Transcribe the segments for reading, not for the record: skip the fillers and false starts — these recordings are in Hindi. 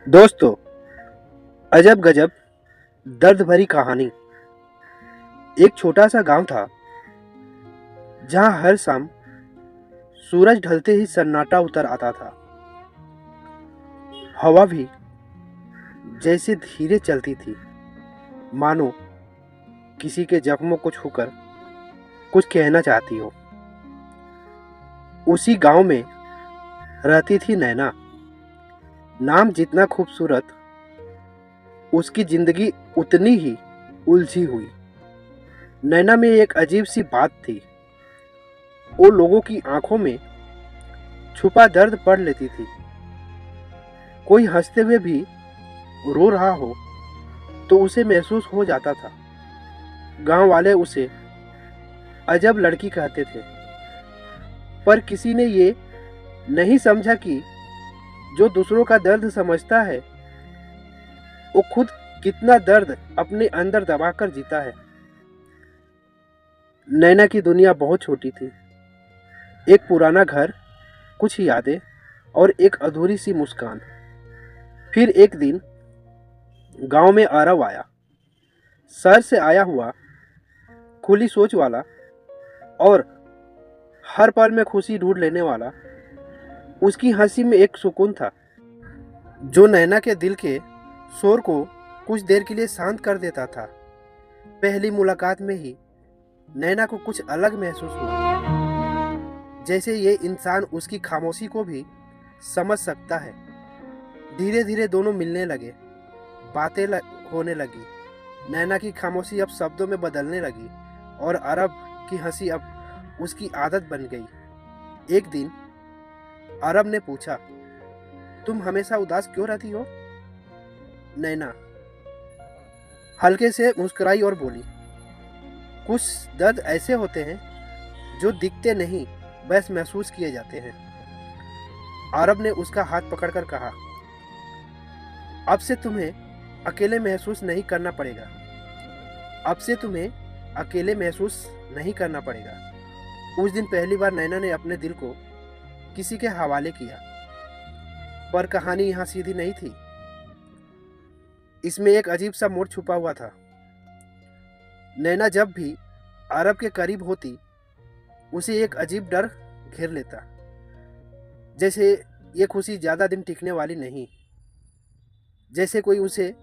दोस्तों, अजब गजब दर्द भरी कहानी। एक छोटा सा गांव था जहां हर शाम सूरज ढलते ही सन्नाटा उतर आता था। हवा भी जैसे धीरे चलती थी, मानो किसी के जख्मों को छूकर कुछ कहना चाहती हो। उसी गांव में रहती थी नैना। नाम जितना खूबसूरत, उसकी जिंदगी उतनी ही उलझी हुई। नैना में एक अजीब सी बात थी। वो लोगों की आंखों में छुपा दर्द पढ़ लेती थी। कोई हंसते हुए भी रो रहा हो तो उसे महसूस हो जाता था। गांव वाले उसे अजब लड़की कहते थे, पर किसी ने ये नहीं समझा कि जो दूसरों का दर्द समझता है, वो खुद कितना दर्द अपने अंदर दबाकर जीता है। नैना की दुनिया बहुत छोटी थी। एक पुराना घर, कुछ यादें और एक अधूरी सी मुस्कान। फिर एक दिन गांव में आरव आया। शहर से आया हुआ, खुली सोच वाला और हर पल में खुशी ढूंढ लेने वाला। उसकी हंसी में एक सुकून था जो नैना के दिल के शोर को कुछ देर के लिए शांत कर देता था। पहली मुलाकात में ही नैना को कुछ अलग महसूस हुआ, जैसे ये इंसान उसकी खामोशी को भी समझ सकता है। धीरे धीरे दोनों मिलने लगे, होने लगी। नैना की खामोशी अब शब्दों में बदलने लगी और अरब की हंसी अब उसकी आदत बन गई। एक दिन अरब ने पूछा, तुम हमेशा उदास क्यों रहती हो? नैना हल्के से मुस्कुराई और बोली, कुछ दर्द ऐसे होते हैं जो दिखते नहीं, बस महसूस किए जाते हैं। अरब ने उसका हाथ पकड़कर कहा, अब से तुम्हें अकेले महसूस नहीं करना पड़ेगा। अब से तुम्हें अकेले महसूस नहीं करना पड़ेगा। उस दिन पहली बार नैना ने अपने दिल को किसी के हवाले किया। पर कहानी यहाँ सीधी नहीं थी। इसमें एक अजीब सा मोड़ छुपा हुआ था। नैना जब भी अरब के करीब होती, उसे एक अजीब डर घेर लेता, जैसे ये खुशी ज्यादा दिन टिकने वाली नहीं, जैसे कोई उसे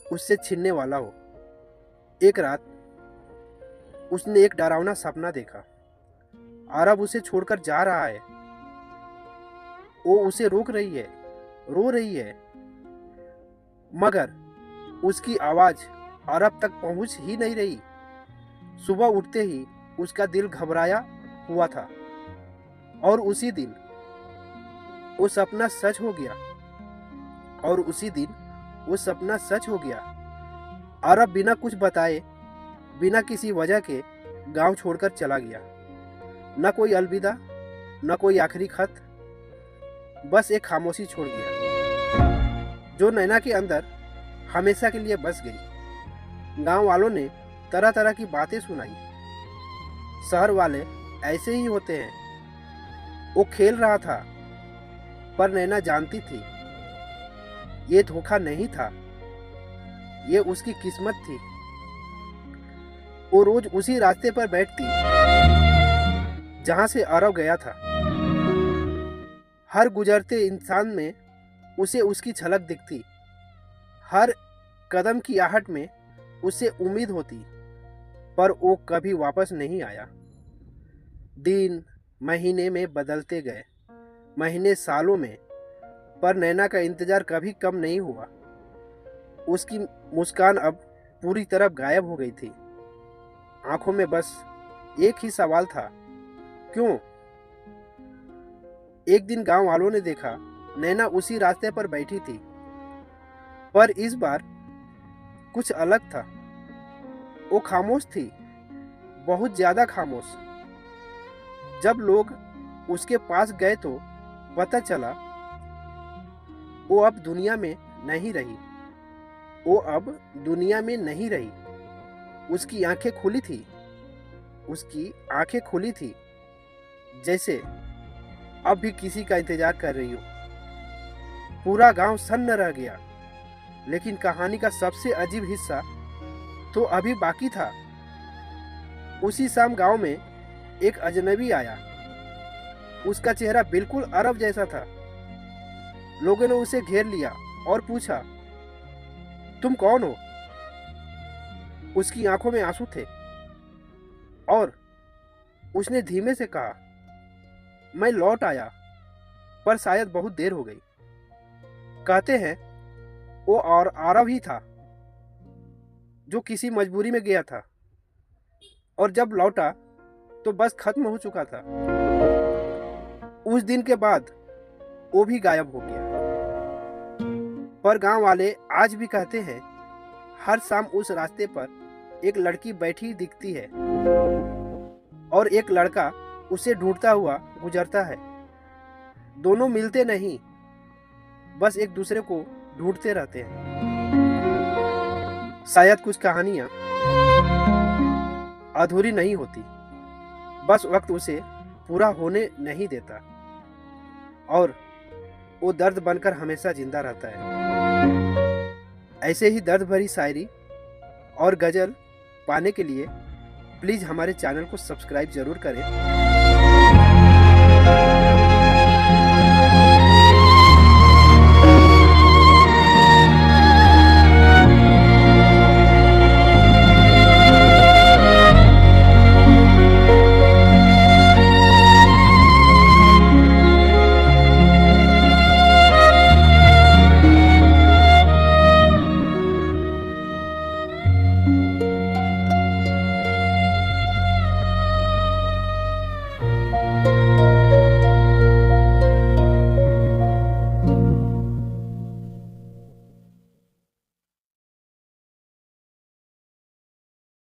उससे छीनने वाला हो। एक रात उसने एक डरावना सपना देखा। अरब उसे छोड़कर जा रहा है। वो उसे रोक रही है, रो रही है, मगर उसकी आवाज अरब तक पहुंच ही नहीं रही। सुबह उठते ही उसका दिल घबराया हुआ था और उसी दिन वो सपना सच हो गया। अरब बिना कुछ बताए, बिना किसी वजह के गांव छोड़कर चला गया। न कोई अलविदा, न कोई आखिरी खत, बस एक खामोशी छोड़ गया जो नैना के अंदर हमेशा के लिए बस गई। गांव वालों ने तरह तरह की बातें सुनाई। शहर वाले ऐसे ही होते हैं। वो खेल रहा था, पर नैना जानती थी ये धोखा नहीं था, ये उसकी किस्मत थी। वो रोज उसी रास्ते पर बैठती जहां से अरब गया था। हर गुजरते इंसान में उसे उसकी झलक दिखती। हर कदम की आहट में उसे उम्मीद होती, पर वो कभी वापस नहीं आया। दिन महीने में बदलते गए, महीने सालों में, पर नैना का इंतजार कभी कम नहीं हुआ। उसकी मुस्कान अब पूरी तरह गायब हो गई थी। आंखों में बस एक ही सवाल था, क्यों? एक दिन गांव वालों ने देखा, नैना उसी रास्ते पर बैठी थी, पर इस बार कुछ अलग था। वो खामोश थी, बहुत ज्यादा खामोश। जब लोग उसके पास गए तो पता चला वो अब दुनिया में नहीं रही। उसकी आंखें खुली थी, जैसे अब भी किसी का इंतजार कर रही हो। पूरा गांव सन्न रह गया। लेकिन कहानी का सबसे अजीब हिस्सा तो अभी बाकी था। उसी शाम गांव में एक अजनबी आया। उसका चेहरा बिल्कुल अरब जैसा था। लोगों ने उसे घेर लिया और पूछा, तुम कौन हो? उसकी आंखों में आंसू थे और उसने धीमे से कहा, मैं लौट आया, पर शायद बहुत देर हो गई। कहते हैं वो और अरब ही था जो किसी मजबूरी में गया था, और जब लौटा तो बस खत्म हो चुका था। उस दिन के बाद वो भी गायब हो गया। पर गांव वाले आज भी कहते हैं, हर शाम उस रास्ते पर एक लड़की बैठी दिखती है और एक लड़का उसे ढूंढता हुआ गुजरता है। दोनों मिलते नहीं, बस एक दूसरे को ढूंढते रहते हैं। शायद कुछ कहानियां अधूरी नहीं होती, बस वक्त उसे पूरा होने नहीं देता और वो दर्द बनकर हमेशा जिंदा रहता है। ऐसे ही दर्द भरी शायरी और गजल पाने के लिए प्लीज हमारे चैनल को सब्सक्राइब जरूर करें।